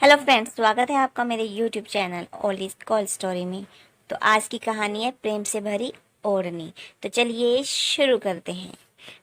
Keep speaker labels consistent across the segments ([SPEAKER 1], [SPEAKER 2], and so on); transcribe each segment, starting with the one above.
[SPEAKER 1] Hello friends, स्वागत है आपका मेरे यूट्यूब चैनल ओलिस कॉल स्टोरी में। तो आज की कहानी है प्रेम से भरी ओढ़नी। तो चलिए शुरू करते हैं।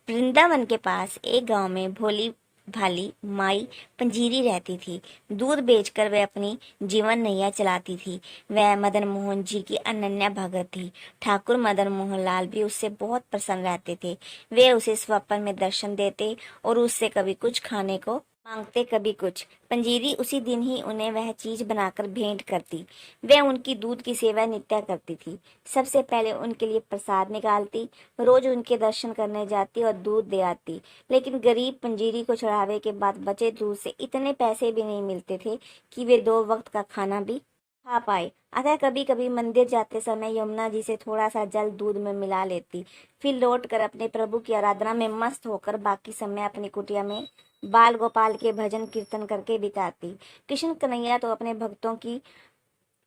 [SPEAKER 1] वृंदावन के पास एक गांव में भोली भाली माई पंजीरी रहती थी। दूध बेचकर वह अपनी जीवन नैया चलाती थी। वह मदन मोहन जी की अनन्या भगत थी। ठाकुर मदन मोहन लाल भी उससे बहुत प्रसन्न रहते थे। वे उसे स्वप्न में दर्शन देते और उससे कभी कुछ खाने को मांगते, कभी कुछ। पंजीरी उसी दिन ही उन्हें वह चीज बनाकर भेंट करती। वह उनकी दूध की सेवा नित्य करती थी। सबसे पहले उनके लिए प्रसाद निकालती, रोज उनके दर्शन करने जाती और दूध दे आती। लेकिन गरीब पंजीरी को चढ़ावे के बाद बचे दूध से इतने पैसे भी नहीं मिलते थे कि वे 2 वक्त का खाना भी खा पाए। अतः कभी कभी मंदिर जाते समय यमुना जी से थोड़ा सा जल दूध में मिला लेती। फिर लौटकर अपने प्रभु की आराधना में मस्त होकर बाकी समय अपनी कुटिया में बाल गोपाल के भजन कीर्तन करके बिताती। कृष्ण कन्हैया तो अपने भक्तों की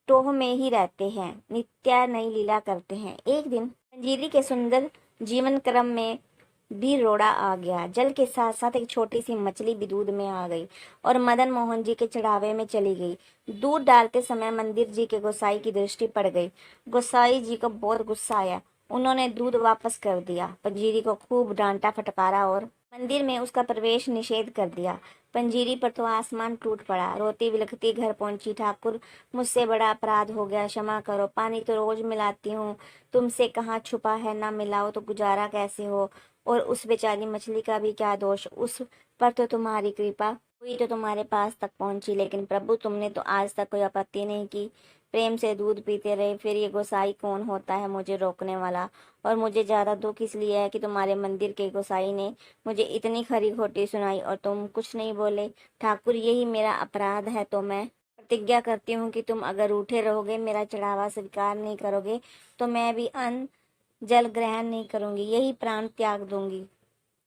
[SPEAKER 1] टोह में ही रहते हैं, नित्य नई लीला करते हैं। एक दिन पंजीरी के सुंदर जीवन क्रम में भी रोड़ा आ गया। जल के साथ साथ एक छोटी सी मछली भी दूध में आ गई और मदन मोहन जी के चढ़ावे में चली गई। दूध डालते समय मंदिर जी के गोसाई की दृष्टि पड़ गई। गोसाई जी को बहुत गुस्सा आया। उन्होंने दूध वापस कर दिया, पंजीरी को खूब डांटा फटकारा और मंदिर में उसका प्रवेश निषेध कर दिया। पंजीरी पर तो आसमान टूट पड़ा। रोती बिलखती घर पहुंची। ठाकुर, मुझसे बड़ा अपराध हो गया, क्षमा करो। पानी तो रोज मिलाती हूँ, तुमसे कहाँ छुपा है, ना मिलाओ तो गुजारा कैसे हो। और उस बेचारी मछली का भी क्या दोष, उस पर तो तुम्हारी कृपा हुई तो तुम्हारे पास तक पहुंची। लेकिन प्रभु, तुमने तो आज तक कोई आपत्ति नहीं की, प्रेम से दूध पीते रहे। फिर ये गोसाई कौन होता है मुझे रोकने वाला? और मुझे ज्यादा दुख इसलिए है कि तुम्हारे मंदिर के गोसाई ने मुझे इतनी खरी खोटी सुनाई और तुम कुछ नहीं बोले। ठाकुर, यही मेरा अपराध है। तो मैं प्रतिज्ञा करती हूँ कि तुम अगर रूठे रहोगे, मेरा चढ़ावा स्वीकार नहीं करोगे, तो मैं भी अन्न जल ग्रहण नहीं करूंगी, यही प्राण त्याग दूंगी।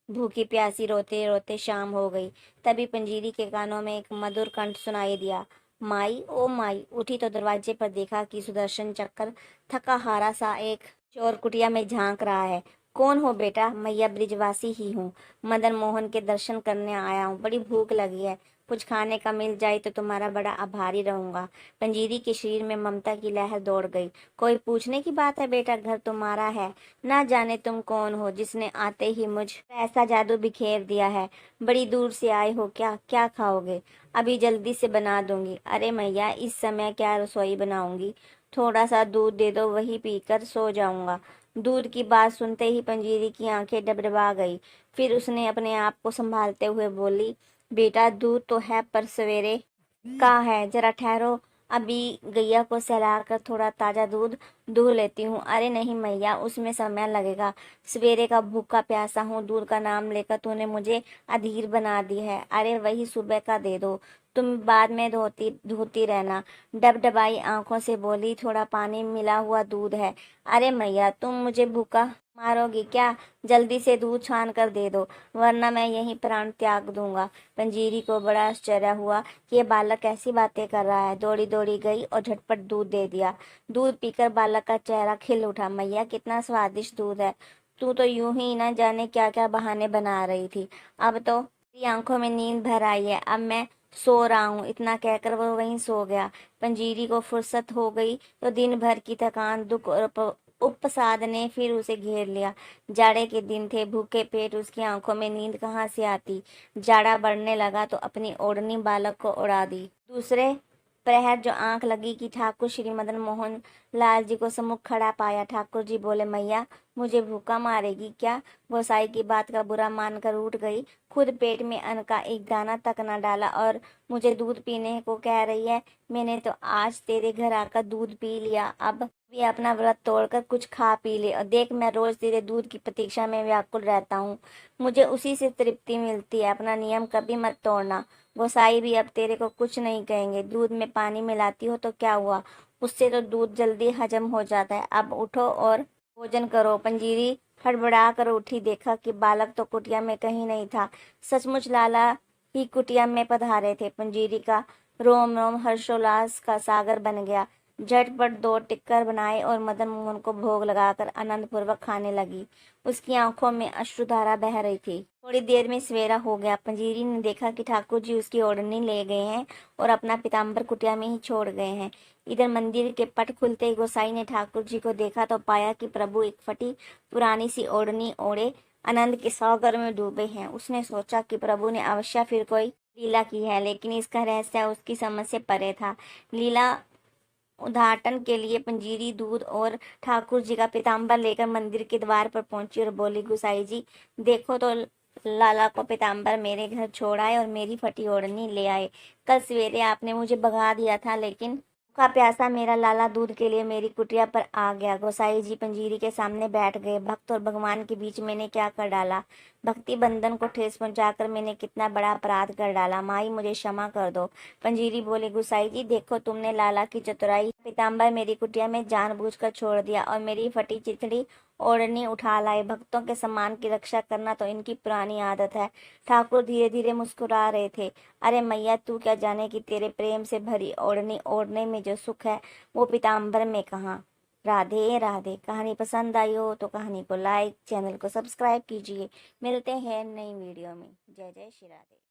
[SPEAKER 1] भूखी प्यासी रोते रोते शाम हो गई। तभी पंजीरी के कानों में एक मधुर कंठ सुनाई दिया, माई ओ माई। उठी तो दरवाजे पर देखा कि सुदर्शन चक्कर थका हारा सा एक चोर कुटिया में झांक रहा है। कौन हो बेटा? मैया ब्रिजवासी ही हूँ, मदन मोहन के दर्शन करने आया हूँ। बड़ी भूख लगी है, कुछ खाने का मिल जाए तो तुम्हारा बड़ा आभारी रहूंगा। पंजीरी के शरीर में ममता की लहर दौड़ गई। कोई पूछने की बात है बेटा, घर तुम्हारा है। ना जाने तुम कौन हो जिसने आते ही मुझ पर ऐसा जादू बिखेर दिया है। बड़ी दूर से आए हो क्या? क्या खाओगे? अभी जल्दी से बना दूंगी। अरे मैया, इस समय क्या रसोई बनाऊंगी, थोड़ा सा दूध दे दो, वही पीकर सो जाऊंगा। दूध की बात सुनते ही पंजीरी की आंखें डबडबा गई। फिर उसने अपने आप को संभालते हुए बोली, बेटा दूध तो है पर सवेरे का है, जरा ठहरो, अभी गैया को सहलाकर थोड़ा ताजा दूध दूह लेती हूँ। अरे नहीं मैया, उसमें समय लगेगा, सवेरे का भूखा प्यासा हूँ। दूध का नाम लेकर तूने मुझे अधीर बना दी है। अरे वही सुबह का दे दो, तुम बाद में धोती धोती रहना। डबडबाई आंखों से बोली, थोड़ा पानी मिला हुआ दूध है। अरे मैया, तुम मुझे भूखा मारोगी क्या? जल्दी से दूध छान कर दे दो, वरना मैं यहीं प्राण त्याग दूंगा। पंजीरी को बड़ा आश्चर्य हुआ कि ये बालक कैसी बातें कर रहा है। दौड़ी दौड़ी गई और झटपट दूध दे दिया। दूध पीकर बालक का चेहरा खिल उठा। मैया, कितना स्वादिष्ट दूध है। तू तो यूं ही न जाने क्या क्या बहाने बना रही थी, अब तो मेरी आंखों में नींद भर आई है। अब मैं सो रहा हूँ। इतना कहकर वह वहीं सो गया। पंजीरी को फुर्सत हो गई तो दिन भर की थकान, दुख और उपसाद ने फिर उसे घेर लिया। जाड़े के दिन थे, भूखे पेट उसकी आंखों में नींद कहाँ से आती। जाड़ा बढ़ने लगा तो अपनी ओढ़नी बालक को उड़ा दी। दूसरे प्रहर जो आंख लगी कि ठाकुर श्री मदन मोहन लाल जी को सम्मुख खड़ा पाया। ठाकुर जी बोले, मैया, मुझे भूखा मारेगी क्या? गोसाई की बात का बुरा मानकर उठ गई। खुद पेट में अन्न का एक दाना तक न डाला और मुझे दूध पीने को कह रही है। मैंने तो आज तेरे घर आकर दूध पी लिया, अब भी अपना व्रत तोड़कर कुछ खा पी ले और देख, मैं रोज तेरे दूध की प्रतीक्षा में व्याकुल रहता हूँ। मुझे उसी से तृप्ति मिलती है। अपना नियम कभी मत तोड़ना। गोसाई भी अब तेरे को कुछ नहीं कहेंगे। दूध में पानी मिलाती हो तो क्या हुआ, उससे तो दूध जल्दी हजम हो जाता है। अब उठो और भोजन करो। पंजीरी हड़बड़ा कर उठी। देखा कि बालक तो कुटिया में कहीं नहीं था। सचमुच लाला ही कुटिया में पधारे थे। पंजीरी का रोम रोम हर्षोल्लास का सागर बन गया। झटपट 2 टिक्कर बनाए और मदन मोहन को भोग लगाकर आनंद पूर्वक खाने लगी। उसकी आंखों में अश्रुधारा बह रही थी। थोड़ी देर में सवेरा हो गया। पंजीरी ने देखा कि ठाकुर जी उसकी ओढ़नी ले गए हैं और अपना पीताम्बर कुटिया में ही छोड़ गए हैं। इधर मंदिर के पट खुलते ही गोसाई ने ठाकुर जी को देखा तो पाया कि प्रभु एक फटी पुरानी सी ओढ़नी ओढ़े आनंद के सागर में डूबे हैं। उसने सोचा कि प्रभु ने अवश्य फिर कोई लीला की है, लेकिन इसका रहस्य उसकी समझ से परे था। लीला उद्घाटन के लिए पंजीरी दूध और ठाकुर जी का पीताम्बर लेकर मंदिर के द्वार पर पहुंची और बोली, गुसाई जी देखो तो लाला को पीताम्बर मेरे घर छोड़ आए और मेरी फटी ओढ़नी ले आए। कल सवेरे आपने मुझे भगा दिया था, लेकिन भूखा प्यासा मेरा लाला दूध के लिए मेरी कुटिया पर आ गया। गोसाई जी पंजीरी के सामने बैठ गए। भक्त और भगवान के बीच मैंने क्या कर डाला? भक्ति बंधन को ठेस पहुंचाकर मैंने कितना बड़ा अपराध कर डाला। माई मुझे क्षमा कर दो। पंजीरी बोले, गुसाई जी देखो तुमने लाला की चतुराई, पीताम्बर मेरी कुटिया में जानबूझकर छोड़ दिया और मेरी फटी चिथड़ी ओढ़नी उठा लाए। भक्तों के सम्मान की रक्षा करना तो इनकी पुरानी आदत है। ठाकुर धीरे धीरे मुस्कुरा रहे थे। अरे मैया, तू क्या जाने कि तेरे प्रेम से भरी ओढ़नी ओढ़ने में जो सुख है वो पीताम्बर में कहाँ। राधे राधे। कहानी पसंद आई हो तो कहानी को लाइक, चैनल को सब्सक्राइब कीजिए। मिलते हैं नई वीडियो में। जय जय श्री राधे।